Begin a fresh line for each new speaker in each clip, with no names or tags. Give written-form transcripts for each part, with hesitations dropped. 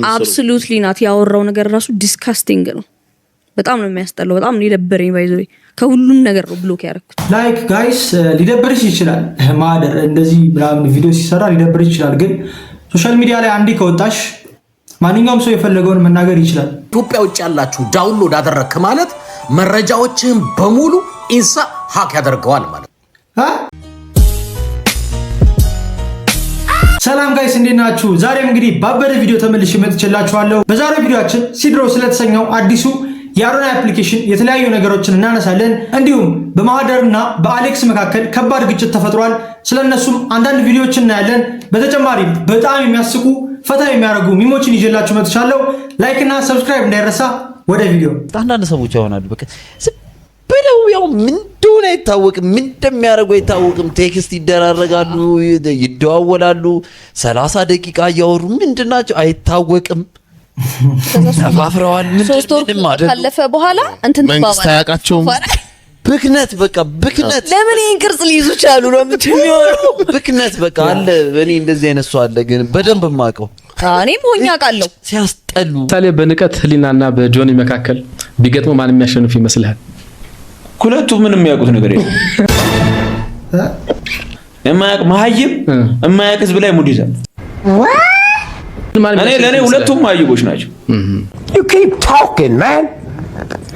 አብሶሉትሊ ናት ያወራው ነገር ራሱ ዲስካስቲንግ ነው። በጣም ነው የሚያስጠላው። በጣም ነው ይደብረኝ። ባይዘው ከሁሉም ነገር ነው ብሎክ ያደረኩት።
ላይክ ጋይስ ሊደብርሽ ይችላል ማደር እንደዚህ ምናምን ቪዲዮ ሲሰራ ሊደብርሽ ይችላል። ግን ሶሻል ሚዲያ ላይ አንዴ ከወጣሽ ማንኛውም ሰው የፈለገውን መናገር ይችላል።
ኢትዮጵያ ውጭ ያላችሁ ዳውንሎድ አደረክ ማለት መረጃዎችን በሙሉ ኢንሳ ሃክ ያደርገዋል ማለት።
ሰላም ጋይስ እንዴት ናችሁ? ዛሬም እንግዲህ ባበደ ቪዲዮ ተመልሼ መጥቼላችኋለሁ። በዛሬው ቪዲዮአችን ሲድሮ ስለተሰኘው አዲሱ የአዶናይ አፕሊኬሽን የተለያዩ ነገሮችን እናነሳለን። እንዲሁም በማህደርና በአሌክስ መካከል ከባድ ግጭት ተፈጥሯል። ስለነሱም አንዳንድ ቪዲዮዎችን እናያለን። በተጨማሪም በጣም የሚያስቁ ፈታ የሚያደርጉ ሚሞችን ይዤላችሁ መጥቻለሁ። ላይክ እና ሰብስክራይብ እንዳይረሳ። ወደ ቪዲዮ።
አንዳንድ ሰዎች ያወናሉ በቃ ብለው ያው ምን እንደሆነ አይታወቅም፣ ምን እንደሚያደርጉ አይታወቅም። ቴክስት ይደራረጋሉ፣ ይደዋወላሉ፣ 30 ደቂቃ እያወሩ ምንድናቸው አይታወቅም። ተፋፍረዋል።
ምንም ካለፈ በኋላ እንትን
መንግስት አያውቃቸውም።
ብክነት በቃ ብክነት።
ለምን ይሄን ቅርጽ ሊይዙ ቻሉ ነው የምትሚሆነው?
ብክነት በቃ አለ። እኔ እንደዚህ አይነት ሰው አለ ግን በደንብ ማቀው
እኔም ሆኛ ቃለው
ሲያስጠሉ።
ታለ በንቀት ህሊናና በጆኒ መካከል ቢገጥሙ ማን የሚያሸንፍ ይመስልሃል?
ሁለቱ ምንም የሚያውቁት ነገር የለም። የማያውቅ መሀይም የማያውቅ ህዝብ ላይ ሙድ ይዛል። እኔ ለኔ ሁለቱም መሀይቦች ናቸው።
You keep talking, man.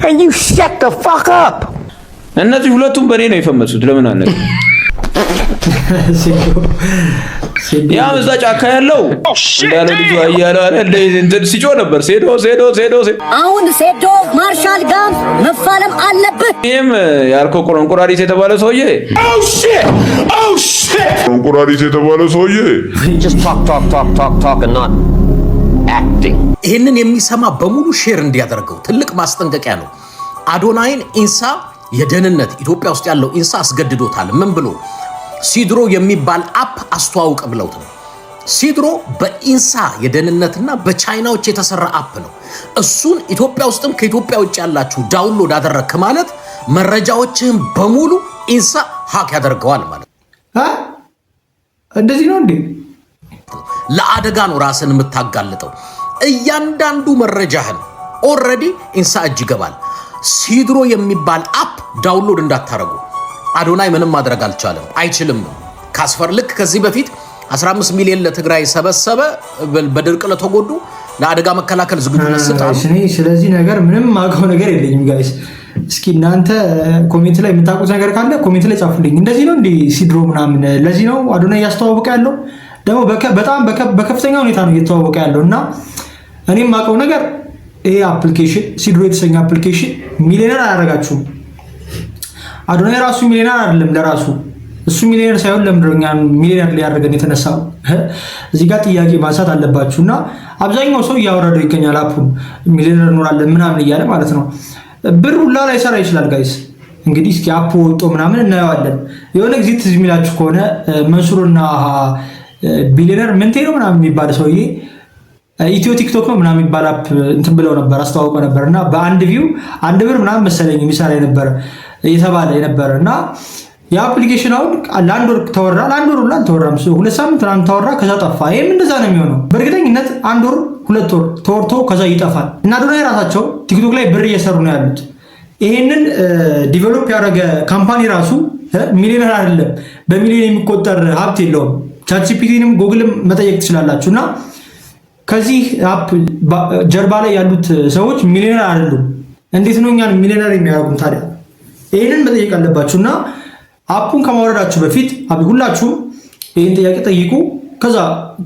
And you shut the fuck up.
እነዚህ ሁለቱም በኔ ነው የፈመሱት። ለምን አለ ያ እዛ ጫካ ያለው እንዳለ ልጅ አያለው አይደል እንትን ሲጮህ ነበር። ሴዶ
አሁን ሴዶ ማርሻል ጋም መፋለም አለበት።
ይሄም ያልከው ቆንቆራሪስ የተባለ ሰውዬ
Oh shit
ቆንቆራሪስ የተባለ ሰውዬ
just talk and not acting.
ይሄንን የሚሰማ በሙሉ ሼር እንዲያደርገው ትልቅ ማስጠንቀቂያ ነው። አዶናይን ኢንሳ የደህንነት ኢትዮጵያ ውስጥ ያለው ኢንሳ አስገድዶታል። ምን ብሎ ሲድሮ የሚባል አፕ አስተዋውቅ ብለውት ነው። ሲድሮ በኢንሳ የደህንነትና በቻይናዎች የተሰራ አፕ ነው። እሱን ኢትዮጵያ ውስጥም ከኢትዮጵያ ውጭ ያላችሁ ዳውንሎድ አደረክ ማለት መረጃዎችን በሙሉ ኢንሳ ሃክ ያደርገዋል ማለት
እንደዚህ ነው እንዴ?
ለአደጋ ነው ራስን የምታጋልጠው። እያንዳንዱ መረጃህን ኦልሬዲ ኢንሳ እጅ ይገባል። ሲድሮ የሚባል አፕ ዳውንሎድ እንዳታረጉ። አዶናይ ምንም ማድረግ አልቻለም፣ አይችልም። ካስፈር ልክ ከዚህ በፊት 15 ሚሊዮን ለትግራይ ሰበሰበ፣ በድርቅ ለተጎዱ ለአደጋ መከላከል ዝግጁነት ሰጣው።
ስለዚህ ነገር ምንም ማውቀው ነገር የለኝም ጋይስ። እስኪ እናንተ ኮሜንት ላይ የምታውቁት ነገር ካለ ኮሜንት ላይ ጻፉልኝ። እንደዚህ ነው እንዴ ሲድሮ ምናምን? ለዚህ ነው አዶናይ ያስተዋወቀ ያለው። ደግሞ በጣም በከፍተኛ ሁኔታ ነው እየተዋወቀ ያለው። እና እኔም ማውቀው ነገር ይሄ አፕሊኬሽን ሲድሮ የተሰኘ አፕሊኬሽን ሚሊዮነር አያደርጋችሁም። አዶናይ ራሱ ሚሊዮነር አይደለም ለራሱ። እሱ ሚሊዮነር ሳይሆን ለምድረኛ ሚሊዮነር ሊያደርገን የተነሳው እዚህ ጋር ጥያቄ ማንሳት አለባችሁና አብዛኛው ሰው እያወረደው ይገኛል። አፑን ሚሊዮነር እንሆናለን ምናምን እያለ ማለት ነው። ብር ሁላ ላይ ሰራ ይችላል ጋይስ። እንግዲህ እስኪ አፑ ወጥቶ ምናምን እናየዋለን። የሆነ ጊዜ ትዝ የሚላችሁ ከሆነ መንሱርና ቢሊዮነር ምንቴ ነው ምናምን የሚባል ሰውዬ ኢትዮ ቲክቶክ ነው ምናምን የሚባል አፕ እንትን ብለው ነበር፣ አስተዋውቀው ነበር። እና በአንድ ቪው 1 ብር ምናምን መሰለኝ የሚሰራ የተባለ የነበረ እና የአፕሊኬሽን አሁን ለአንድ ወር ተወራ፣ ለአንድ ወር ሁላ አልተወራም፣ 2 ሳምንት ምናምን ተወራ፣ ከዛ ጠፋ። ይህም እንደዛ ነው የሚሆነው በእርግጠኝነት 1 ወር 2 ወር ተወርቶ ከዛ ይጠፋል። እና አዶናይ ራሳቸው ቲክቶክ ላይ ብር እየሰሩ ነው ያሉት። ይሄንን ዲቨሎፕ ያደረገ ካምፓኒ ራሱ ሚሊዮነር አይደለም፣ በሚሊዮን የሚቆጠር ሀብት የለውም። ቻትጂፒቲንም ጉግልም መጠየቅ ትችላላችሁ። እና ከዚህ አፕ ጀርባ ላይ ያሉት ሰዎች ሚሊዮነር አይደሉም። እንዴት ነው እኛን ሚሊዮነር የሚያደርጉን ታዲያ? ይሄንን መጠየቅ አለባችሁ። እና አፑን ከማውረዳችሁ በፊት ሁላችሁም ይህን ጥያቄ ጠይቁ። ከዛ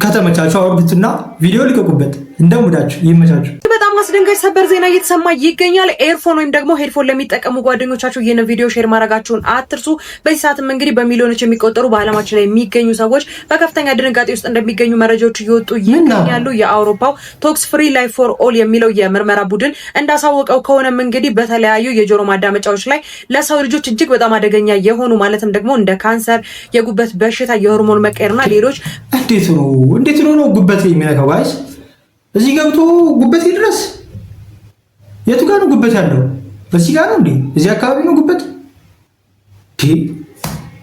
ከተመቻችሁ አውርዱትና ቪዲዮ ልቀቁበት። እንደሙዳችሁ ይመቻችሁ።
በጣም አስደንጋጭ ሰበር ዜና እየተሰማ ይገኛል። ኤርፎን ወይም ደግሞ ሄድፎን ለሚጠቀሙ ጓደኞቻችሁ ይህን ቪዲዮ ሼር ማድረጋችሁን አትርሱ። በዚህ ሰዓትም እንግዲህ በሚሊዮኖች የሚቆጠሩ በዓለማችን ላይ የሚገኙ ሰዎች በከፍተኛ ድንጋጤ ውስጥ እንደሚገኙ መረጃዎች እየወጡ ይገኛሉ። የአውሮፓው ቶክስ ፍሪ ላይፍ ፎር ኦል የሚለው የምርመራ ቡድን እንዳሳወቀው ከሆነም እንግዲህ በተለያዩ የጆሮ ማዳመጫዎች ላይ ለሰው ልጆች እጅግ በጣም አደገኛ የሆኑ ማለትም ደግሞ እንደ ካንሰር፣ የጉበት በሽታ፣ የሆርሞን መቀየርና ሌሎች
እንዴት ነው ጉበት የሚነካው ጋይስ? እዚህ ገብቶ ጉበት ይድረስ? የቱ ጋር ነው ጉበት ያለው? በዚህ ጋር ነው እንዴ? እዚህ አካባቢ ነው ጉበት?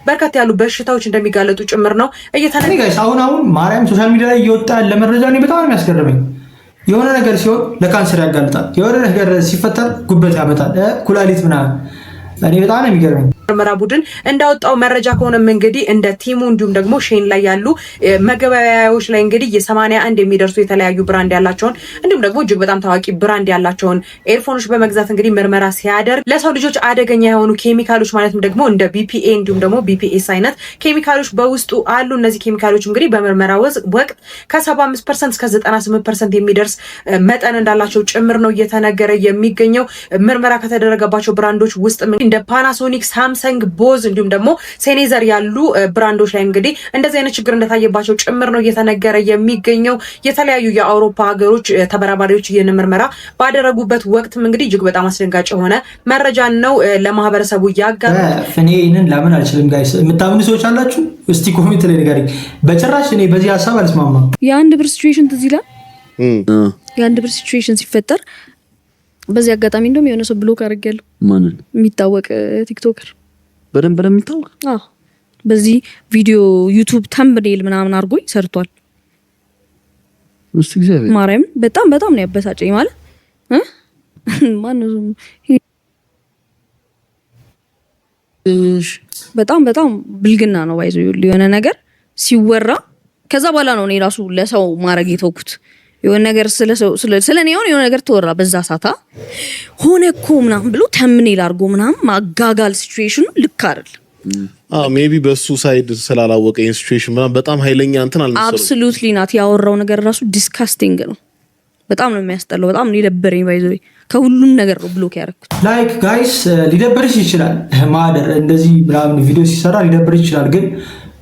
በርካታ ያሉ በሽታዎች እንደሚጋለጡ ጭምር ነው እየተነገረ።
ጋይስ አሁን ማርያም ሶሻል ሚዲያ ላይ እየወጣ ያለ መረጃ እኔ በጣም የሚያስገርመኝ የሆነ ነገር ሲሆን ለካንሰር ያጋልጣል። የሆነ ነገር ሲፈጠር ጉበት ያመጣል፣ ኩላሊት ምናምን። እኔ በጣም ነው የሚገርመኝ።
ምርመራ ቡድን እንዳወጣው መረጃ ከሆነም እንግዲህ እንደ ቲሙ እንዲሁም ደግሞ ሼን ላይ ያሉ መገበያያዎች ላይ እንግዲህ የ81 የሚደርሱ የተለያዩ ብራንድ ያላቸውን እንዲሁም ደግሞ እጅግ በጣም ታዋቂ ብራንድ ያላቸውን ኤርፎኖች በመግዛት እንግዲህ ምርመራ ሲያደርግ ለሰው ልጆች አደገኛ የሆኑ ኬሚካሎች ማለትም ደግሞ እንደ ቢፒኤ እንዲሁም ደግሞ ቢፒኤስ አይነት ኬሚካሎች በውስጡ አሉ። እነዚህ ኬሚካሎች እንግዲህ በምርመራ ወቅት ከ75% እስከ 98% የሚደርስ መጠን እንዳላቸው ጭምር ነው እየተነገረ የሚገኘው። ምርመራ ከተደረገባቸው ብራንዶች ውስጥ እንደ ፓናሶኒክ፣ ሳምሰንግ፣ ቦዝ እንዲሁም ደግሞ ሴኔዘር ያሉ ብራንዶች ላይ እንግዲህ እንደዚህ አይነት ችግር እንደታየባቸው ጭምር ነው እየተነገረ የሚገኘው። የተለያዩ የአውሮፓ ሀገሮች ተመራማሪዎች ይህን ምርመራ ባደረጉበት ወቅትም እንግዲህ እጅግ በጣም አስደንጋጭ የሆነ መረጃ ነው ለማህበረሰቡ ያጋሩ።
እኔ ይህንን ላምን አልችልም። ጋይስ የምታምኑ ሰዎች አላችሁ? እስቲ ኮሜንት ላይ ንገሩኝ። በጭራሽ እኔ በዚህ ሀሳብ አልስማማም።
የአንድ ብር ሲቹዌሽን ትዝ ይላል። የአንድ ብር ሲቹዌሽን ሲፈጠር በዚህ አጋጣሚ እንደውም የሆነ ሰው ብሎክ አድርጌያለሁ። ማንን? የሚታወቅ ቲክቶከር
በደንብ የሚታወቅ
በዚህ ቪዲዮ ዩቲዩብ ተምብኔል ምናምን አድርጎኝ ሰርቷል። ማርያም በጣም ነው ያበሳጨኝ። ማለት ማነው በጣም ብልግና ነው ባይዞ የሆነ ነገር ሲወራ ከዛ በኋላ ነው እኔ ራሱ ለሰው ማድረግ የተውኩት። የሆነ ነገር ስለኔ የሆነ ነገር ተወራ በዛ ሳታ ሆነ እኮ ምናምን ብሎ ተምኔል አድርጎ ምናምን ማጋጋል ሲቹዌሽኑ ልክ አይደል።
ሜቢ በሱ ሳይድ ስላላወቀ ሲቹዌሽን በጣም ኃይለኛ እንትን አልመሰለው።
አብሶሉትሊ ናት። ያወራው ነገር ራሱ ዲስካስቲንግ ነው። በጣም ነው የሚያስጠላው። በጣም ነው የደበረኝ። ባይዞ ከሁሉም ነገር ነው ብሎክ ያደረኩት።
ላይክ ጋይስ ሊደብርሽ ይችላል። ማደር እንደዚህ ምናምን ቪዲዮ ሲሰራ ሊደብርሽ ይችላል። ግን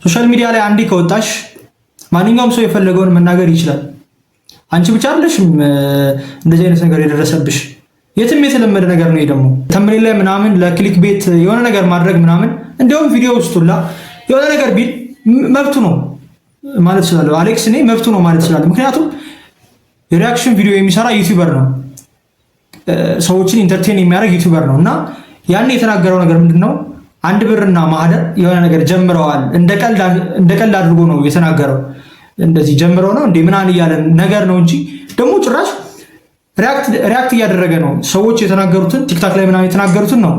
ሶሻል ሚዲያ ላይ አንዴ ከወጣሽ ማንኛውም ሰው የፈለገውን መናገር ይችላል። አንቺ ብቻ አይደለሽም እንደዚህ አይነት ነገር የደረሰብሽ። የትም የተለመደ ነገር ነው። ደግሞ ተምኔል ላይ ምናምን ለክሊክ ቤት የሆነ ነገር ማድረግ ምናምን እንደውም ቪዲዮ ውስጡላ የሆነ ነገር ቢል መብቱ ነው ማለት እችላለሁ። አሌክስ እኔ መብቱ ነው ማለት እችላለሁ። ምክንያቱም የሪያክሽን ቪዲዮ የሚሰራ ዩቲዩበር ነው፣ ሰዎችን ኢንተርቴን የሚያደርግ ዩቲዩበር ነው። እና ያን የተናገረው ነገር ምንድነው? አንድ ብርና ማህደር የሆነ ነገር ጀምረዋል እንደ ቀልድ አድርጎ ነው የተናገረው። እንደዚህ ጀምረው ነው እንዴ ምናምን እያለ ነገር ነው እንጂ ደግሞ ጭራሽ ሪያክት እያደረገ ነው። ሰዎች የተናገሩትን ቲክታክ ላይ ምናምን የተናገሩትን ነው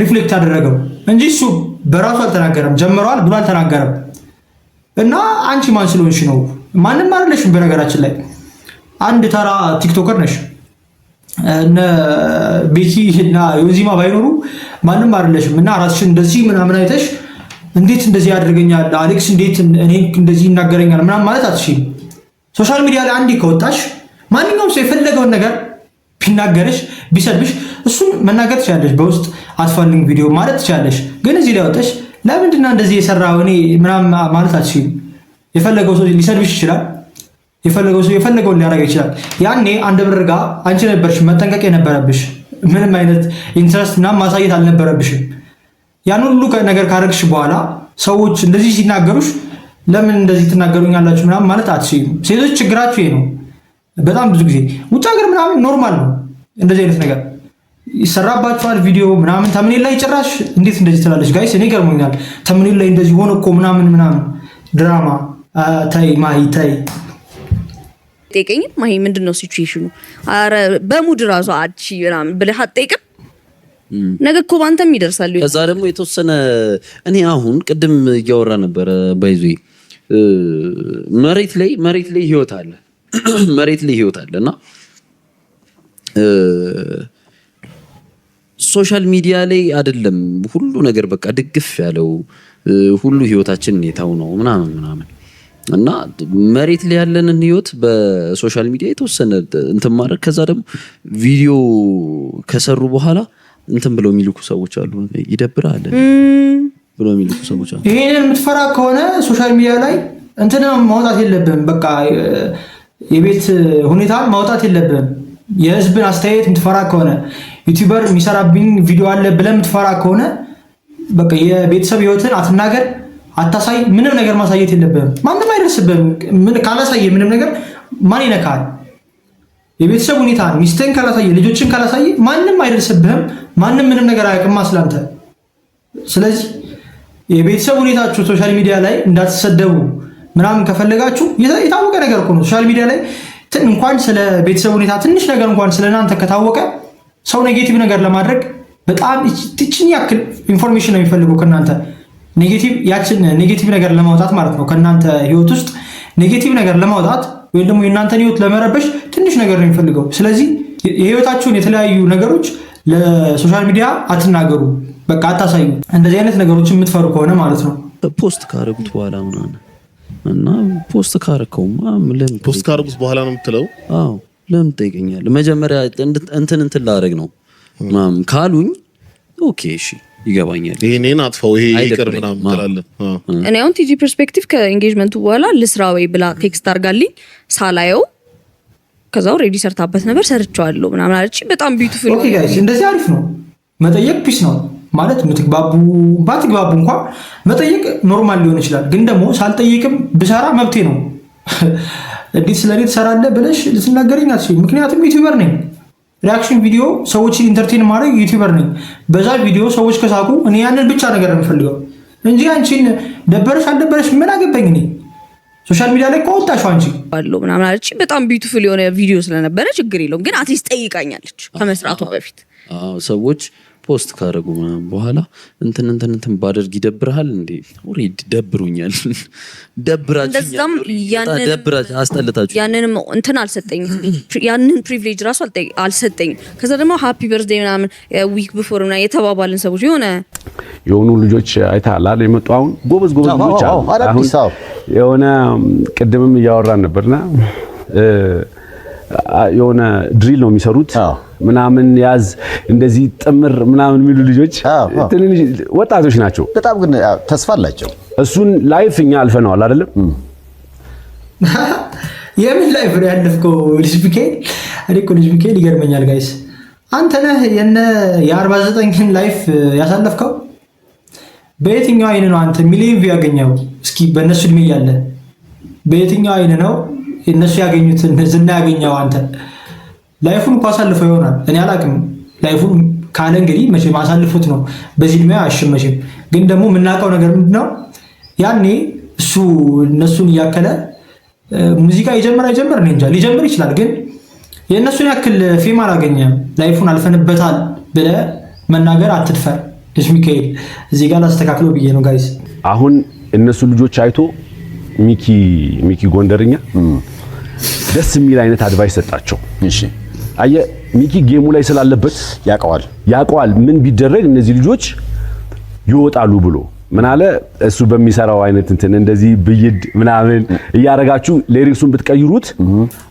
ሪፍሌክት ያደረገው እንጂ እሱ በራሱ አልተናገረም። ጀምረዋል ብሎ አልተናገረም። እና አንቺ ማን ስለሆንሽ ነው? ማንም አይደለሽም። በነገራችን ላይ አንድ ተራ ቲክቶከር ነሽ። እነ ቤኪ እና ዮዚማ ባይኖሩ ማንም አይደለሽም። እና ራስሽን እንደዚህ ምናምን አይተሽ እንዴት እንደዚህ ያደርገኛል አሌክስ እንዴት እኔ እንደዚህ ይናገረኛል ምናምን ማለት አትችይም። ሶሻል ሚዲያ ላይ አንዴ ከወጣሽ ማንኛውም ሰው የፈለገውን ነገር ቢናገርሽ ቢሰድብሽ እሱን መናገር ትችላለሽ። በውስጥ አትፋልኝ ቪዲዮ ማለት ትችላለሽ። ግን እዚህ ላይ ወጣሽ ለምንድን ነው እንደዚህ የሰራው እኔ ምናምን ማለት አትችይም። የፈለገው ሰው ሊሰድብሽ ይችላል። የፈለገው ሰው የፈለገውን ሊያደርግ ይችላል። ያኔ አንድ ብር ጋር አንቺ ነበርሽ መጠንቀቅ የነበረብሽ። ምንም አይነት ኢንትረስት ምናምን ማሳየት አልነበረብሽም። ያን ሁሉ ነገር ካደረግሽ በኋላ ሰዎች እንደዚህ ሲናገሩሽ ለምን እንደዚህ ትናገሩኛላችሁ ምናምን ማለት አትችይም። ሴቶች ችግራችሁ ይሄ ነው። በጣም ብዙ ጊዜ ውጭ ሀገር ምናምን ኖርማል ነው እንደዚህ አይነት ነገር ይሰራባችኋል። ቪዲዮ ምናምን ተምኔል ላይ ጭራሽ እንዴት እንደዚህ ትላለች ጋይስ? እኔ ገርሞኛል። ተምኔል ላይ እንደዚህ ሆነ እኮ ምናምን ድራማ ታይ ማይ ታይ
ጠይቀኝ ማይ ምንድነው ሲቹዌሽኑ? አረ በሙድ ራሱ አቺ ምናምን ብለህ አትጠይቅም? ነገ እኮ ባንተም ይደርሳል።
ከዛ ደግሞ የተወሰነ እኔ አሁን ቅድም እያወራ ነበር ባይዙ መሬት ላይ ህይወት አለ መሬት ላይ ህይወት አለ እና ሶሻል ሚዲያ ላይ አይደለም ሁሉ ነገር በቃ ድግፍ ያለው ሁሉ ህይወታችን የታው ነው ምናምን እና መሬት ላይ ያለንን ህይወት በሶሻል ሚዲያ የተወሰነ እንትን ማድረግ ከዛ ደግሞ ቪዲዮ ከሰሩ በኋላ እንትን ብለው የሚልኩ ሰዎች አሉ። ይደብራል ብለው የሚልኩ ሰዎች አሉ።
ይሄንን የምትፈራ ከሆነ ሶሻል ሚዲያ ላይ እንትን ማውጣት የለብህም። በቃ የቤት ሁኔታን ማውጣት የለብህም። የህዝብን አስተያየት የምትፈራ ከሆነ ዩቲዩበር የሚሰራብኝ ቪዲዮ አለ ብለህ የምትፈራ ከሆነ በቃ የቤተሰብ ህይወትን አትናገር፣ አታሳይ። ምንም ነገር ማሳየት የለብህም። ማንም አይደርስብህም። ካላሳየ ምንም ነገር ማን ይነካል? የቤተሰብ ሁኔታን ሚስትህን ካላሳየ ልጆችን ካላሳየ ማንም አይደርስብህም። ማንም ምንም ነገር አያውቅም ስላንተ። ስለዚህ የቤተሰብ ሁኔታችሁ ሶሻል ሚዲያ ላይ እንዳትሰደቡ ምናምን ከፈለጋችሁ የታወቀ ነገር እኮ ነው። ሶሻል ሚዲያ ላይ እንኳን ስለ ቤተሰብ ሁኔታ ትንሽ ነገር እንኳን ስለናንተ ከታወቀ ሰው ኔጌቲቭ ነገር ለማድረግ በጣም ትችን ያክል ኢንፎርሜሽን ነው የሚፈልገው ከናንተ ኔጌቲቭ ነገር ለማውጣት ማለት ነው። ከናንተ ህይወት ውስጥ ኔጌቲቭ ነገር ለማውጣት ወይም ደግሞ የናንተን ህይወት ለመረበሽ ትንሽ ነገር ነው የሚፈልገው። ስለዚህ የህይወታችሁን የተለያዩ ነገሮች ለሶሻል ሚዲያ አትናገሩ፣ በቃ አታሳዩ። እንደዚህ አይነት ነገሮች የምትፈሩ ከሆነ ማለት ነው።
ፖስት ካረጉት በኋላ ምናምን እና ፖስት ካረከውማ ለምን
ፖስት ካረጉት በኋላ ነው የምትለው?
አዎ ለምን ትጠይቀኛለህ? መጀመሪያ እንትን ላደርግ ነው ምናምን ካሉኝ ኦኬ እሺ ይገባኛል።
ይሄን አጥፋው ይሄ ይቅር ምናምን ትላለህ።
እኔ አሁን ቲጂ ፐርስፔክቲቭ ከኤንጌጅመንቱ በኋላ ልስራ ወይ ብላ ቴክስት አድርጋልኝ ሳላየው ከዛው ሬዲ ሰርታበት ነበር ሰርቻለሁ ምናምን አለች። በጣም ቢዩቲፉል።
ኦኬ ጋይስ እንደዚህ አሪፍ ነው። መጠየቅ ፒስ ነው ማለት ባትግባቡ እንኳን መጠየቅ ኖርማል ሊሆን ይችላል። ግን ደግሞ ሳልጠይቅም ብሰራ መብቴ ነው። እንዴት ስለኔ ትሰራለህ ብለሽ ልትናገረኝ አትችይም። ምክንያቱም ዩቲዩበር ነኝ። ሪአክሽን ቪዲዮ ሰዎችን ኢንተርቴን ማድረግ ዩቲዩበር ነኝ። በዛ ቪዲዮ ሰዎች ከሳቁ እኔ ያንን ብቻ ነገር ነው የምፈልገው እንጂ አንቺን ደበረሽ አልደበረሽ ምን አገባኝ እኔ። ሶሻል ሚዲያ ላይ ቆጣሽው አንቺ
ባለው ምናምን አለች። በጣም ቢዩቲፉል የሆነ ቪዲዮ ስለነበረ ችግር የለውም። ግን አትሊስት ጠይቃኛለች ከመስራቷ በፊት።
ሰዎች ፖስት ካረጉ ምናምን በኋላ እንትን ባደርግ ይደብርሃል እንዴ? ኦሬዲ ደብሩኛል።
እንደዛም
አስጠልታችሁ
ያንንም እንትን አልሰጠኝም። ያንን ፕሪቪሌጅ ራሱ አልሰጠኝም። ከዛ ደግሞ ሃፒ በርዝዴይ ምናምን ዊክ ቢፎር ምናምን የተባባልን ሰዎች
የሆኑ ልጆች አይተሃል አይደል? የመጡ አሁን ጎበዝ ልጆች አሁን የሆነ ቅድምም እያወራን ነበርና የሆነ ድሪል ነው የሚሰሩት ምናምን ያዝ እንደዚህ ጥምር ምናምን የሚሉ ልጆች ትንሽ ወጣቶች ናቸው።
በጣም ግን ተስፋ አላቸው።
እሱን ላይፍ እኛ አልፈነዋል አይደለም?
የምን ላይፍ ነው ያለፍከው? ልጅ ቢኬል እኔ እኮ ልጅ ቢኬል ይገርመኛል ጋይስ። አንተ ነህ የ49ን ላይፍ ያሳለፍከው? በየትኛው አይን ነው አንተ ሚሊዮን ቪው ያገኘው? እስኪ በእነሱ እድሜ እያለ በየትኛው አይን ነው እነሱ ያገኙትን ዝና ያገኘው? አንተ ላይፉን እኮ አሳልፈው ይሆናል እኔ አላቅም። ላይፉን ካለ እንግዲህ መቼም አሳልፉት ነው በዚህ እድሜ አያሽመሽም። ግን ደግሞ የምናውቀው ነገር ምንድነው? ያኔ እሱ እነሱን እያከለ ሙዚቃ ይጀምር እኔ እንጃ ሊጀምር ይችላል። ግን የእነሱን ያክል ፌም አላገኘም። ላይፉን አልፈንበታል ብለህ መናገር አትድፈር። ልጅ ሚካኤል እዚህ ጋር ላስተካክለው ብዬ ነው ጋይስ።
አሁን እነሱ ልጆች አይቶ ሚኪ ጎንደርኛ ደስ የሚል አይነት አድቫይስ ሰጣቸው።
እሺ
አየ ሚኪ ጌሙ ላይ ስላለበት ያውቀዋል ምን ቢደረግ እነዚህ ልጆች ይወጣሉ ብሎ ምን አለ እሱ በሚሰራው አይነት እንትን እንደዚህ ብይድ ምናምን እያረጋችሁ ሌሪክሱን ብትቀይሩት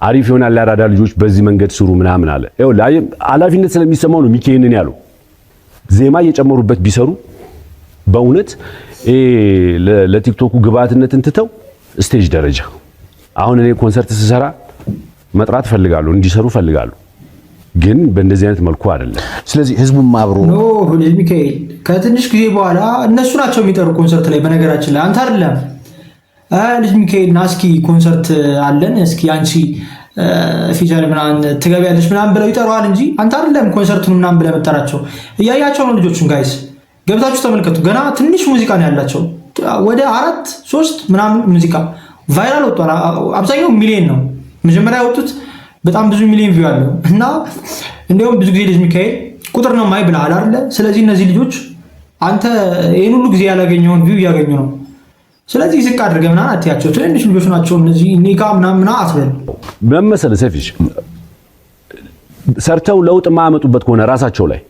አሪፍ ይሆናል። ያራዳ ልጆች በዚህ መንገድ ስሩ ምናምን አለ። ይኸውልህ ኃላፊነት ስለሚሰማው ነው ሚኪ ይሄንን ያለው። ዜማ እየጨመሩበት ቢሰሩ በእውነት ለቲክቶኩ ግብአትነት እንትተው ስቴጅ ደረጃ አሁን እኔ ኮንሰርት ስሰራ መጥራት ፈልጋለሁ እንዲሰሩ ፈልጋለሁ፣ ግን በእንደዚህ አይነት መልኩ አይደለም።
ስለዚህ ህዝቡም አብሮ
ልጅ ሚካኤል ከትንሽ ጊዜ በኋላ እነሱ ናቸው የሚጠሩ ኮንሰርት ላይ። በነገራችን ላይ አንተ አይደለም ልጅ ሚካኤል ና እስኪ ኮንሰርት አለን እስኪ አንቺ ፊቸር ምናምን ትገቢያለሽ ምናምን ብለው ይጠራዋል እንጂ አንተ አይደለም ኮንሰርቱን ምናምን ብለህ መጠራቸው። እያያቸው ነው ልጆቹን ጋይስ፣ ገብታችሁ ተመልከቱ። ገና ትንሽ ሙዚቃ ነው ያላቸው። ወደ 4-3 ምናምን ሙዚቃ ቫይራል ወጥቷል። አብዛኛው ሚሊዮን ነው መጀመሪያ ያወጡት፣ በጣም ብዙ ሚሊዮን ቪው አለው። እና እንዲያውም ብዙ ጊዜ ልጅ ሚካኤል ቁጥር ነው ማይ ብለሃል አይደለ? ስለዚህ እነዚህ ልጆች አንተ ይሄን ሁሉ ጊዜ ያላገኘውን ቪው እያገኙ ነው። ስለዚህ ዝቅ አድርገህ ምናምን አትያቸው። ትንንሽ ልጆች ናቸው እነዚህ ኒጋ ምናምን አትበል።
መመሰለ ሰፊሽ ሰርተው ለውጥ ማያመጡበት ከሆነ ራሳቸው ላይ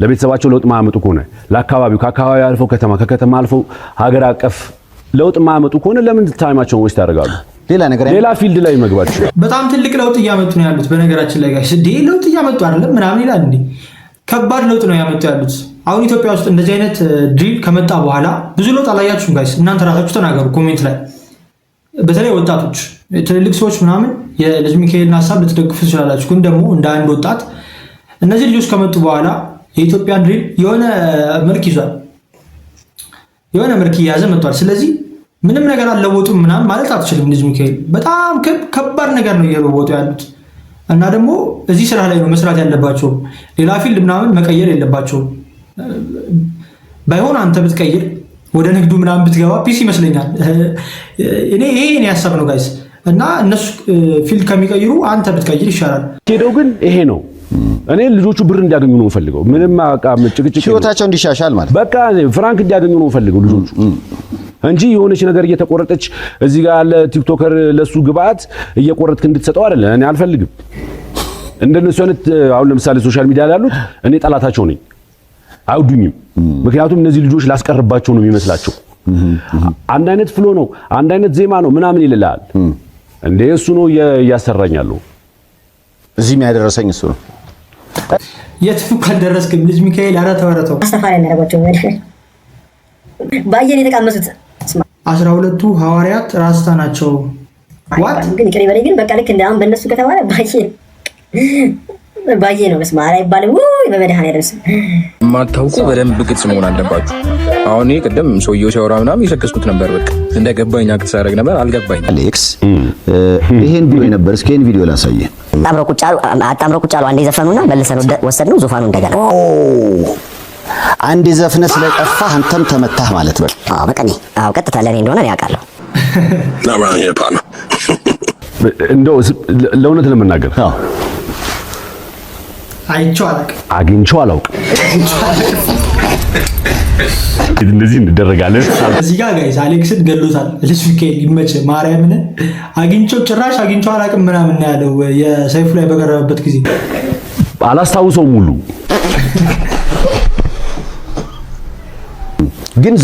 ለቤተሰባቸው ለውጥ ማያመጡ ከሆነ ለአካባቢው ከአካባቢው አልፈው ከከተማ አልፈው ሀገር አቀፍ ለውጥ ማያመጡ ከሆነ ለምን ታይማቸውን ወስድ ያደርጋሉ? ሌላ ፊልድ ላይ መግባት ይችላል።
በጣም ትልቅ ለውጥ እያመጡ ነው ያሉት። በነገራችን ላይ ጋይስ ለውጥ እያመጡ አይደለም ምናምን ይላል እንዴ? ከባድ ለውጥ ነው ያመጡ ያሉት። አሁን ኢትዮጵያ ውስጥ እንደዚህ አይነት ድሪል ከመጣ በኋላ ብዙ ለውጥ አላያችሁም ጋይስ? እናንተ ራሳችሁ ተናገሩ ኮሜንት ላይ። በተለይ ወጣቶች፣ ትልልቅ ሰዎች ምናምን የልጅ ሚካኤልን ሀሳብ ልትደግፉ ትችላላችሁ። ግን ደግሞ እንደ አንድ ወጣት እነዚህ ልጆች ከመጡ በኋላ የኢትዮጵያን ድሪል የሆነ መልክ ይዟል፣ የሆነ መልክ እየያዘ መጥቷል። ስለዚህ ምንም ነገር አልለወጡም ምናምን ማለት አትችልም። ልጅ ሚካኤል በጣም ከባድ ነገር ነው እየለወጡ ያሉት። እና ደግሞ እዚህ ስራ ላይ ነው መስራት ያለባቸው። ሌላ ፊልድ ምናምን መቀየር የለባቸውም። ባይሆን አንተ ብትቀይር ወደ ንግዱ ምናምን ብትገባ ፒስ ይመስለኛል። እኔ ይሄ ሀሳብ ነው ጋይስ። እና እነሱ ፊልድ ከሚቀይሩ አንተ ብትቀይር ይሻላል።
ሄደው ግን ይሄ ነው እኔ ልጆቹ ብር እንዲያገኙ ነው ፈልገው ምንም ጭቅጭቅ
ህይወታቸው እንዲሻሻል ማለት
በቃ ፍራንክ እንዲያገኙ ነው ፈልገው ልጆቹ እንጂ የሆነች ነገር እየተቆረጠች እዚህ ጋር ያለ ቲክቶከር ለሱ ግብአት እየቆረጥክ እንድትሰጠው አይደለ እኔ አልፈልግም። እንደነሱ አይነት አሁን ለምሳሌ ሶሻል ሚዲያ ላይ ያሉት እኔ ጠላታቸው ነኝ አይወዱኝም። ምክንያቱም እነዚህ ልጆች ላስቀርባቸው ነው የሚመስላቸው። አንድ አይነት ፍሎ ነው አንድ አይነት ዜማ ነው ምናምን ይልላል እንዴ እሱ ነው ያሰራኛለሁ
እዚህ የሚያደርሰኝ እሱ ነው።
የትፉ ካልደረስክም ልጅ ሚካኤል አራተወረተው
አስተፋሪ ያደረጋቸው ባየን የተቃመሱት
12ቱ ሐዋርያት ራስታ ናቸው። ዋት
ግን ይቅር ይበለኝ ግን በቃ ልክ እንደአሁን በእነሱ ከተባለ ባየ ነው መስማ አይባልም ወይ በመድኃኒዓለም ስም
ማታውቁ በደንብ ግልጽ መሆን አለባችሁ። አሁን እኔ ቅድም ሰውየው ሲያወራ ምናምን የሰከስኩት ነበር። በቃ እንደገባኝ አክስ አደረግ ነበር አልገባኝ።
አሌክስ ይሄን ቪዲዮ ነበር እስኪ ይሄን ቪዲዮ ላሳየ።
አጣምሮ ቁጭ አሉ። አንዴ ዘፈኑና መልሰን ወሰድነው ዙፋኑ እንደገና
አንዴ ዘፍነ ስለጠፋ አንተም ተመታህ ማለት በቃ
በቃ እኔ ቀጥታ ለኔ እንደሆነ ያውቃለሁ።
እንደው ለእውነት ለመናገር አግኝቼው አላውቅም። እንደዚህ እንደረጋለን።
እዚህ ጋር ጋይስ አሌክስን ገሎታል። ልጅ ሚካኤል ይመች ማርያምን ጭራሽ አግኝቼው አላውቅም ምናምን ያለው የሰይፉ ላይ በቀረበበት ጊዜ
አላስታውሰውም ሙሉ
ግን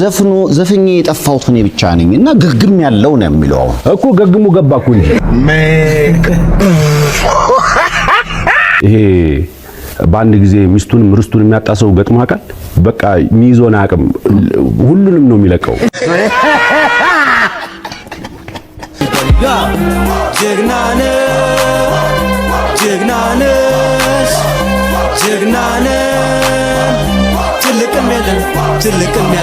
ዘፍኜ የጠፋሁት እኔ ብቻ ነኝ እና ገግም ያለው ነው የሚለው
እኮ ገግሙ ገባኩ እንጂ ይሄ በአንድ ጊዜ ሚስቱንም ርስቱን የሚያጣሰው ገጥሞ አቃል በቃ ሚይዞን አቅም ሁሉንም ነው የሚለቀው።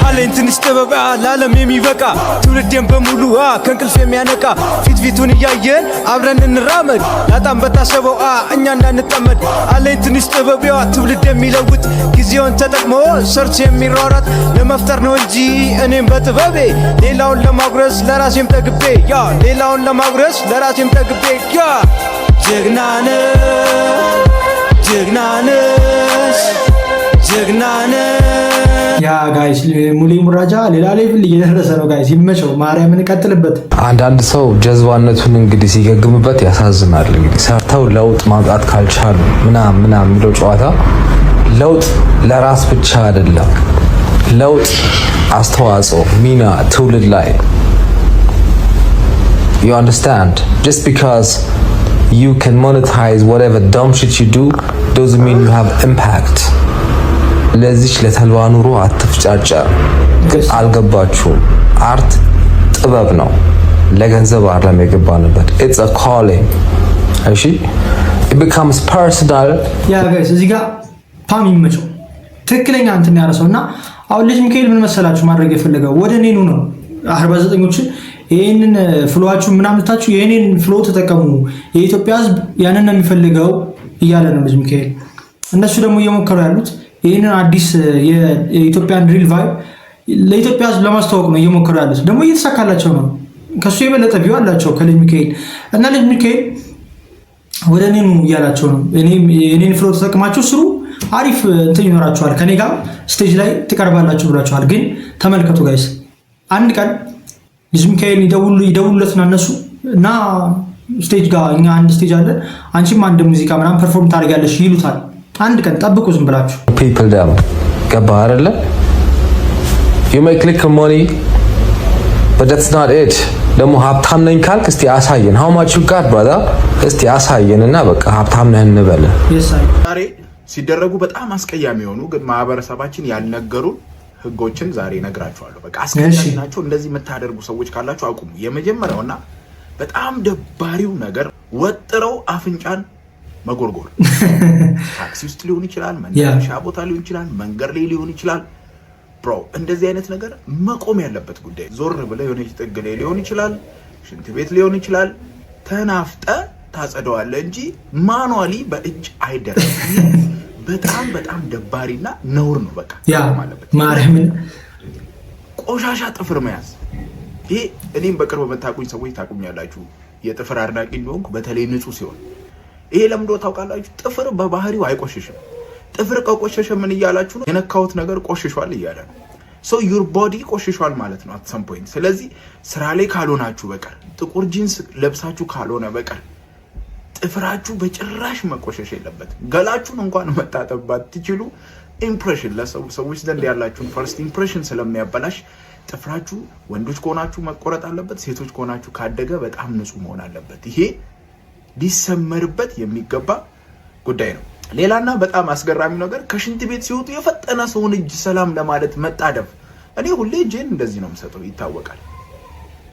አለኝ ትንሽ ጥበብ ለዓለም የሚበቃ ትውልዴን በሙሉ ከእንቅልፍ የሚያነቃ ፊቱን እያየን አብረን እንራመድ ላጣም በታሰበው እኛ እንዳንጠመድ አለኝ ትንሽ ጥበብ ትውልድ የሚለውጥ ጊዜውን ተጠቅሞ ሰርች የሚሯሯጥ ለመፍጠር ነው እንጂ እኔም በጥበቤ ሌላውን ለማጉረስ ለራሴም ጠግቤ ሌላውን ለማጉረስ ለራሴም ጠግቤ ጀግናነ
ያ ጋይስ ሙሌ ሙራጃ ሌላ ሌቭል እየደረሰ ነው ጋይስ። ይመቸው ማርያምን ቀጥልበት።
አንዳንድ ሰው ጀዝባነቱን እንግዲህ ሲገግምበት ያሳዝናል። እንግዲህ ሰርተው ለውጥ ማምጣት ካልቻሉ ምናምን የሚለው ጨዋታ ለውጥ ለራስ ብቻ አይደለም። ለውጥ አስተዋጽኦ ሚና ትውልድ ላይ you understand just because you can monetize whatever dumb shit you do doesn't mean you have impact. ለዚች ለተልባ ኑሮ አትፍጫጫ። አልገባችሁም? አርት ጥበብ ነው። ለገንዘብ አይደለም የገባንበት። it's a calling እሺ it becomes personal።
ያ ጋይስ እዚህ ጋር ፓም ይመቸው ትክክለኛ እንትን ያረሰውና አሁን ልጅ ሚካኤል ምን መሰላችሁ ማድረግ የፈለገው ወደ እኔኑ ነው 49ኞችን ይሄንን ፍሎዋችሁ ምናምን ታችሁ የኔን ፍሎ ተጠቀሙ የኢትዮጵያ ሕዝብ ያንን ነው የሚፈልገው እያለ ነው ልጅ ሚካኤል። እነሱ ደግሞ እየሞከሩ ያሉት ይሄንን አዲስ የኢትዮጵያን ሪል ቫይብ ለኢትዮጵያ ሕዝብ ለማስተዋወቅ ነው እየሞከሩ ያሉት። ደግሞ እየተሳካላቸው ነው። ከሱ የበለጠ ቪው አላቸው ከልጅ ሚካኤል እና ልጅ ሚካኤል ወደ እኔኑ እያላቸው ነው። እኔን ፍሎ ተጠቅማችሁ ስሩ አሪፍ እንትን ይኖራችኋል ከኔ ጋር ስቴጅ ላይ ትቀርባላችሁ ብሏችኋል። ግን ተመልከቱ ጋይስ አንድ ቀን ልጅ ሚካኤል ይደውሉለትና እነሱ እና ስቴጅ ጋር እኛ አንድ ስቴጅ አለ አንቺም አንድ ሙዚቃ ምናምን ፐርፎርም ታደርጊያለሽ ይሉታል። አንድ ቀን ጠብቁ ዝም ብላችሁ
people down ገባ አይደለ you make little money but that's not it። ደግሞ ሀብታም ነኝ ካልክ እስቲ አሳየን how much you got brother እስቲ አሳየንና በቃ ሀብታም ነህ እንበል።
ዛሬ ሲደረጉ በጣም አስቀያሚ የሆኑ ግን ማህበረሰባችን ያልነገሩን ህጎችን ዛሬ ነግራችኋለሁ። በቃ አስቀያሚ ናቸው። እንደዚህ የምታደርጉ ሰዎች ካላችሁ አቁሙ። የመጀመሪያውና በጣም ደባሪው ነገር ወጥረው አፍንጫን መጎርጎር ታክሲ ውስጥ ሊሆን ይችላል፣ መናፈሻ ቦታ ሊሆን ይችላል፣ መንገድ ላይ ሊሆን ይችላል። ብሮ እንደዚህ አይነት ነገር መቆም ያለበት ጉዳይ። ዞር ብለህ የሆነ ጥግ ላይ ሊሆን ይችላል፣ ሽንት ቤት ሊሆን ይችላል፣ ተናፍጠ ታጸደዋለህ እንጂ ማኑዋሊ በእጅ አይደረግም። በጣም በጣም ደባሪና ነውር ነው። በቃ ማለት
ማርያምን
ቆሻሻ ጥፍር መያዝ ይሄ እኔም በቅርብ መታቁኝ ሰዎች ታቁኛላችሁ። የጥፍር አድናቂ እንደሆንኩ በተለይ ንጹህ ሲሆን ይሄ ለምዶ ታውቃላችሁ። ጥፍር በባህሪው አይቆሽሽም። ጥፍር ከቆሸሸ ምን እያላችሁ ነው? የነካውት ነገር ቆሽሿል እያለ ነው። ሶ ዩር ቦዲ ቆሽሿል ማለት ነው አት ሰም ፖይንት። ስለዚህ ስራ ላይ ካልሆናችሁ በቀር ጥቁር ጂንስ ለብሳችሁ ካልሆነ በቀር ጥፍራችሁ በጭራሽ መቆሸሽ የለበትም። ገላችሁን እንኳን መታጠብ ባትችሉ ኢምፕሬሽን ለሰዎች ዘንድ ያላችሁን ፈርስት ኢምፕሬሽን ስለሚያበላሽ ጥፍራችሁ ወንዶች ከሆናችሁ መቆረጥ አለበት። ሴቶች ከሆናችሁ ካደገ በጣም ንጹህ መሆን አለበት። ይሄ ሊሰመርበት የሚገባ ጉዳይ ነው። ሌላና በጣም አስገራሚው ነገር ከሽንት ቤት ሲወጡ የፈጠነ ሰውን እጅ ሰላም ለማለት መጣደፍ። እኔ ሁሌ እጄን እንደዚህ ነው የምሰጠው ይታወቃል።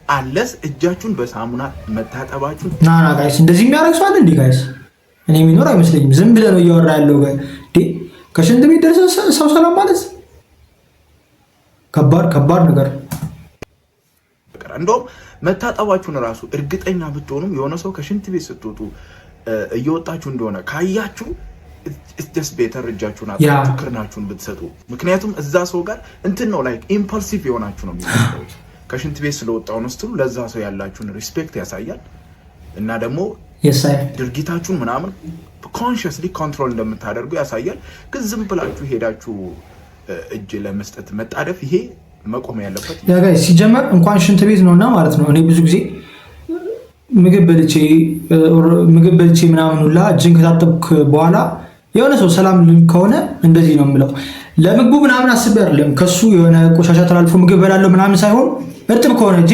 አለስ እጃችሁን በሳሙና መታጠባችሁ
ና ጋይስ፣ እንደዚህ የሚያደርግ ሰው አለ እንዴ ጋይስ? እኔ የሚኖር አይመስለኝም። ዝም ብለህ ነው እያወራ ያለው ጋር ከሽንት ቤት ደርሰህ ሰው ሰላም ማለት ከባድ ነገር።
እንደውም መታጠባችሁን ራሱ እርግጠኛ ብትሆኑም የሆነ ሰው ከሽንት ቤት ስትወጡ እየወጣችሁ እንደሆነ ካያችሁ it's better እጃችሁን አጣጥፉ ክርናችሁን ብትሰጡ። ምክንያቱም እዛ ሰው ጋር እንትን ነው ላይክ ኢምፐልሲቭ የሆናችሁ ነው የሚመስለው። ከሽንት ቤት ስለወጣው ነው ስትሉ ለዛ ሰው ያላችሁን ሪስፔክት ያሳያል እና ደግሞ ድርጊታችሁን ምናምን ኮንሺየስሊ ኮንትሮል እንደምታደርጉ ያሳያል። ግን ዝም ብላችሁ ሄዳችሁ እጅ ለመስጠት መጣደፍ ይሄ መቆም ያለበት
ያ ጋይስ ሲጀመር እንኳን ሽንት ቤት ነውና ማለት ነው። እኔ ብዙ ጊዜ ምግብ በልቼ ምናምን ሁላ እጅን ከታጠብክ በኋላ የሆነ ሰው ሰላም ከሆነ እንደዚህ ነው የምለው። ለምግቡ ምናምን አስቤ አይደለም ከሱ የሆነ ቆሻሻ ተላልፎ ምግብ በላለው ምናምን ሳይሆን እርጥብ ከሆነ እጄ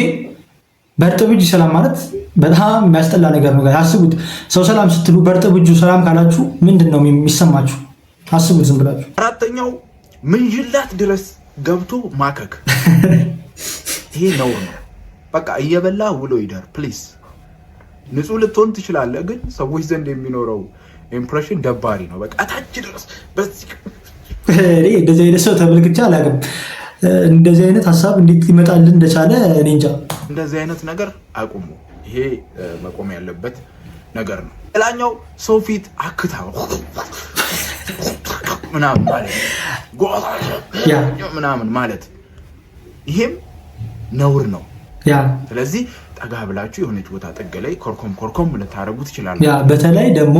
በእርጥብ እጅ ሰላም ማለት በጣም የሚያስጠላ ነገር ነው። አስቡት፣ ሰው ሰላም ስትሉ በእርጥብ እጁ ሰላም ካላችሁ ምንድን ነው የሚሰማችሁ? አስቡት ዝም ብላችሁ።
አራተኛው ምንጅላት ድረስ ገብቶ ማከክ። ይሄ ነውር ነው። በቃ እየበላ ውሎ ይደር ፕሊዝ። ንጹህ ልትሆን ትችላለህ፣ ግን ሰዎች ዘንድ የሚኖረው ኢምፕሬሽን ደባሪ ነው። በቃ ታች ድረስ በዚህ
እንደዚህ አይነት ሰው ተመልክቼ አላውቅም። እንደዚህ አይነት ሀሳብ እንዴት ሊመጣልን እንደቻለ እኔ እንጃ።
እንደዚህ አይነት ነገር አቁሙ። ይሄ መቆም ያለበት ነገር ነው። ሌላኛው ሰው ፊት አክታ ምናምን ማለት ምናምን ማለት ይሄም ነውር ነው። ስለዚህ ጠጋ ብላችሁ የሆነች ቦታ ጥግ ላይ ኮርኮም ልታረጉ ትችላላችሁ።
በተለይ ደግሞ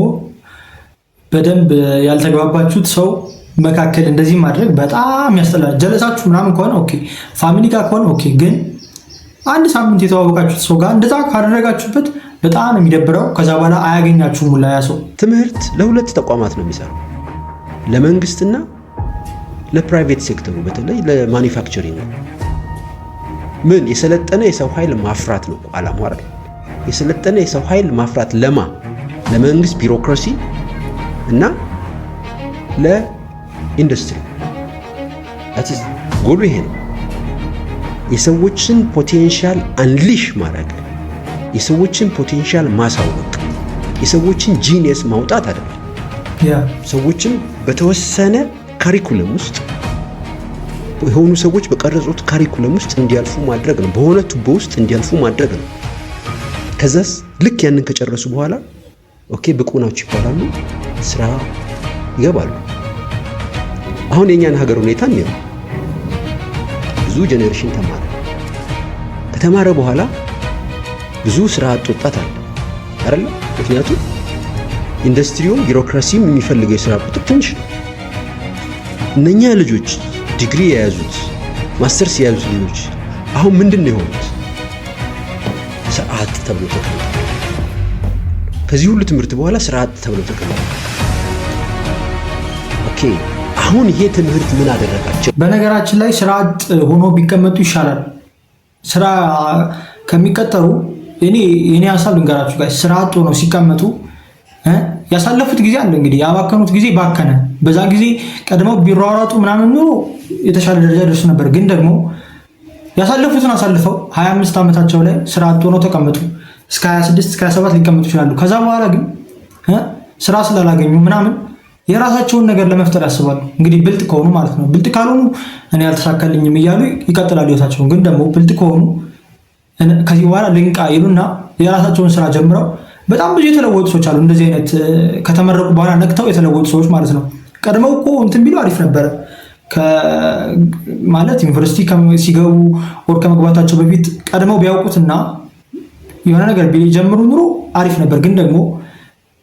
በደንብ ያልተግባባችሁት ሰው መካከል እንደዚህ ማድረግ በጣም ያስጠላል። ጀለሳችሁ ምናምን ከሆነ ኦኬ፣ ፋሚሊ ጋር ከሆነ ኦኬ። ግን አንድ ሳምንት የተዋወቃችሁት ሰው ጋር እንደዛ ካደረጋችሁበት በጣም የሚደብረው። ከዛ በኋላ አያገኛችሁም ሁላ ያ ሰው።
ትምህርት ለሁለት ተቋማት ነው የሚሰራው፣ ለመንግስትና ለፕራይቬት ሴክተሩ፣ በተለይ ለማኒፋክቸሪንግ። ምን የሰለጠነ የሰው ኃይል ማፍራት ነው ዓላማው አይደል? የሰለጠነ የሰው ኃይል ማፍራት ለመንግስት ቢሮክራሲ እና ለኢንዱስትሪ ጎሉ ይሄ ነው። የሰዎችን ፖቴንሻል አንሊሽ ማድረግ፣ የሰዎችን ፖቴንሻል ማሳወቅ፣ የሰዎችን ጂኒየስ ማውጣት አይደለም። ሰዎችን በተወሰነ ካሪኩለም ውስጥ የሆኑ ሰዎች በቀረጹት ካሪኩለም ውስጥ እንዲያልፉ ማድረግ ነው። በሆነ ቱቦ ውስጥ እንዲያልፉ ማድረግ ነው። ከዛስ ልክ ያንን ከጨረሱ በኋላ ኦኬ ብቁ ናችሁ ይባላሉ፣ ስራ ይገባሉ። አሁን የኛን ሀገር ሁኔታ ነው። ብዙ ጄኔሬሽን ተማረ። ከተማረ በኋላ ብዙ ስራ አጥ ወጣት አለ አይደል? ምክንያቱም ኢንዱስትሪውም ቢሮክራሲም የሚፈልገው የስራ ቁጥር ትንሽ ነው። እነኛ ልጆች ዲግሪ የያዙት ማስተርስ የያዙት ልጆች አሁን ምንድን ነው የሆኑት? ስራ አጥ ተብሎ ተቀምጠዋል። ከዚህ ሁሉ ትምህርት በኋላ ስራ አጥ ተብሎ ተቀምጠዋል። ኦኬ አሁን ይሄ ትምህርት ምን አደረጋቸው?
በነገራችን ላይ ስራ አጥ ሆኖ ቢቀመጡ ይሻላል ስራ ከሚቀጠሩ። እኔ ሀሳብ ልንገራችሁ ጋር ስራ አጥ ሆኖ ሲቀመጡ ያሳለፉት ጊዜ አለ እንግዲህ፣ ያባከኑት ጊዜ ባከነ። በዛ ጊዜ ቀድመው ቢሯሯጡ ምናምን ኖሮ የተሻለ ደረጃ ደርሱ ነበር። ግን ደግሞ ያሳለፉትን አሳልፈው 25 ዓመታቸው ላይ ስራ አጥ ሆነው ተቀመጡ። እስከ 26 እስከ 27 ሊቀመጡ ይችላሉ። ከዛ በኋላ ግን ስራ ስላላገኙ ምናምን የራሳቸውን ነገር ለመፍጠር ያስባሉ። እንግዲህ ብልጥ ከሆኑ ማለት ነው። ብልጥ ካልሆኑ እኔ ያልተሳካልኝም እያሉ ይቀጥላሉ ህይወታቸውን። ግን ደግሞ ብልጥ ከሆኑ ከዚህ በኋላ ልንቃ ይሉና የራሳቸውን ስራ ጀምረው በጣም ብዙ የተለወጡ ሰዎች አሉ። እንደዚህ አይነት ከተመረቁ በኋላ ነቅተው የተለወጡ ሰዎች ማለት ነው። ቀድመው እኮ እንትን ቢሉ አሪፍ ነበረ ማለት ዩኒቨርሲቲ ሲገቡ ወር ከመግባታቸው በፊት ቀድመው ቢያውቁትና የሆነ ነገር ቢጀምሩ ኑሮ አሪፍ ነበር። ግን ደግሞ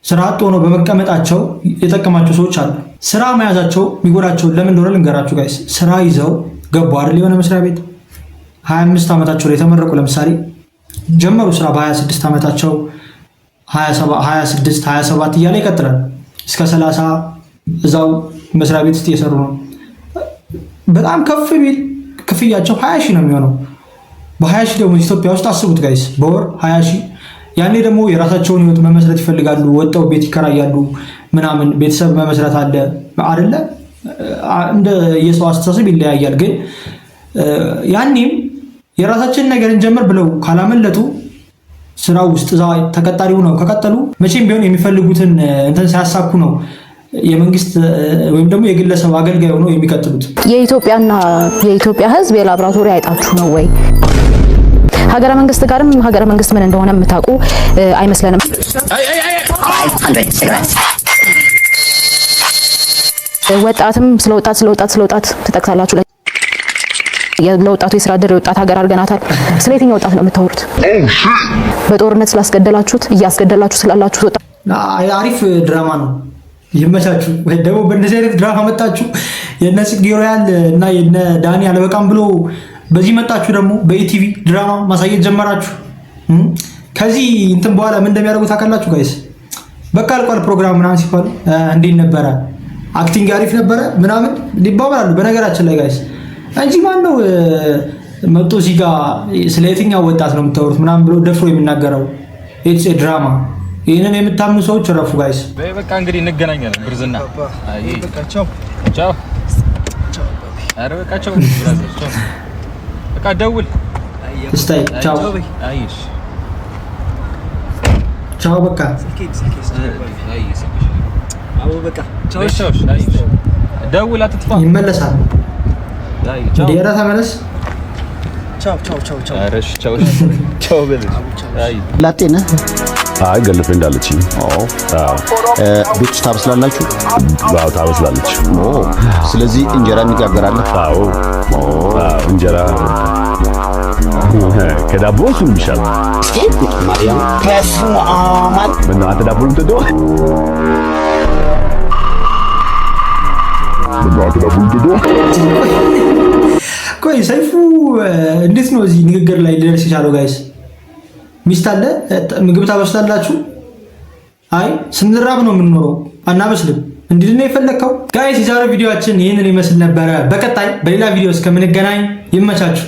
ስራ አጥ ሆነው በመቀመጣቸው የጠቀማቸው ሰዎች አሉ። ስራ መያዛቸው የሚጎዳቸው ለምን እንደሆነ ልንገራችሁ ጋይስ። ስራ ይዘው ገቡ አይደል የሆነ መስሪያ ቤት 25 ዓመታቸው ላይ የተመረቁ ለምሳሌ ጀመሩ ስራ በ26 ዓመታቸው 26 27 እያለ ይቀጥላል እስከ 30 እዛው መስሪያ ቤት ውስጥ እየሰሩ ነው። በጣም ከፍ ቢል ክፍያቸው 20 ሺህ ነው የሚሆነው። በ20 ሺህ ደግሞ ኢትዮጵያ ውስጥ አስቡት ጋይስ በወር 20 ሺህ። ያኔ ደግሞ የራሳቸውን ህይወት መመስረት ይፈልጋሉ። ወጣው ቤት ይከራያሉ ምናምን ቤተሰብ መመስረት አለ አይደለ? እንደ የሰው አስተሳሰብ ይለያያል። ግን ያኔም የራሳችንን ነገር እንጀምር ብለው ካላመለጡ ስራ ውስጥ እዛ ተቀጣሪው ነው ከቀጠሉ መቼም ቢሆን የሚፈልጉትን እንትን ሳያሳኩ ነው የመንግስት ወይም ደግሞ የግለሰብ አገልጋይ ሆነው የሚቀጥሉት።
የኢትዮጵያና የኢትዮጵያ ህዝብ የላብራቶሪ አይጣችሁ ነው ወይ? ሀገረ መንግስት ጋርም ሀገረ መንግስት ምን እንደሆነ የምታውቁ አይመስለንም። ወጣትም ስለወጣት ትጠቅሳላችሁ። ለወጣቱ የስራ ዕድል የወጣት ሀገር አድርገናታል። ስለ የትኛው ወጣት ነው የምታወሩት? በጦርነት ስላስገደላችሁት እያስገደላችሁ ስላላችሁት ወጣት።
አሪፍ ድራማ ነው፣ ይመቻችሁ። ወይ ደግሞ በእንደዚህ አይነት ድራማ መጣችሁ የነ ጽጌ ሮያል እና የነ ዳኒ አልበቃም ብሎ በዚህ መጣችሁ ደግሞ በኢቲቪ ድራማ ማሳየት ጀመራችሁ። ከዚህ እንትን በኋላ ምን እንደሚያደርጉ ታውቃላችሁ ጋይስ? በቃ አልቋል ፕሮግራም ምናምን ሲባሉ እንዴት ነበረ አክቲንግ አሪፍ ነበረ ምናምን ሊባባላሉ። በነገራችን ላይ ጋይስ እንጂ ማነው መጥቶ እዚህ ጋር ስለ የትኛው ወጣት ነው የምታወሩት ምናምን ብሎ ደፍሮ የሚናገረው? ኢትስ ኤ ድራማ። ይህንን የምታምኑ ሰዎች ረፉ ጋይስ።
በቃ እንግዲህ እንገናኛለን። ብርዝና አይ በቃ ቻው ቻው። አረ በቃ ቻው ብራዘር ቻው። በቃ ደውል
እስታይ ቻው።
አይሽ
ቻው በቃ
አይሽ አዎ በቃ ቻው ቻው። አይሽ ደውል አትጥፋ።
ይመለሳል።
አይ ቻው
ዲራ ተመለስ።
ቻው ቻው ቻው ቻው። አረ ቻው ቻው በልሽ። አይ
ላጤ ነህ?
አይ ገርልፍሬንድ እንዳለችኝ።
ቤት ውስጥ ታበስላላችሁ?
አዎ ታበስላለች።
ስለዚህ እንጀራ እንጋገራለን?
አዎ እንጀራ ከዳቦ እሱን ይሻላል።
ማርያም ከስሙ አማን
ምን አንተ ዳቦ ልትደው
ቆይ ሰይፉ እንዴት ነው እዚህ ንግግር ላይ ሊደርስ የቻለው ጋይስ? ሚስት አለ ምግብ ታበስላላችሁ? አይ ስንራብ ነው የምንኖረው አናበስልም እንዲል ነው የፈለከው ጋይስ? የዛሬው ቪዲዮአችን ይህንን ይመስል ነበረ። በቀጣይ በሌላ ቪዲዮ እስከምንገናኝ ይመቻችሁ።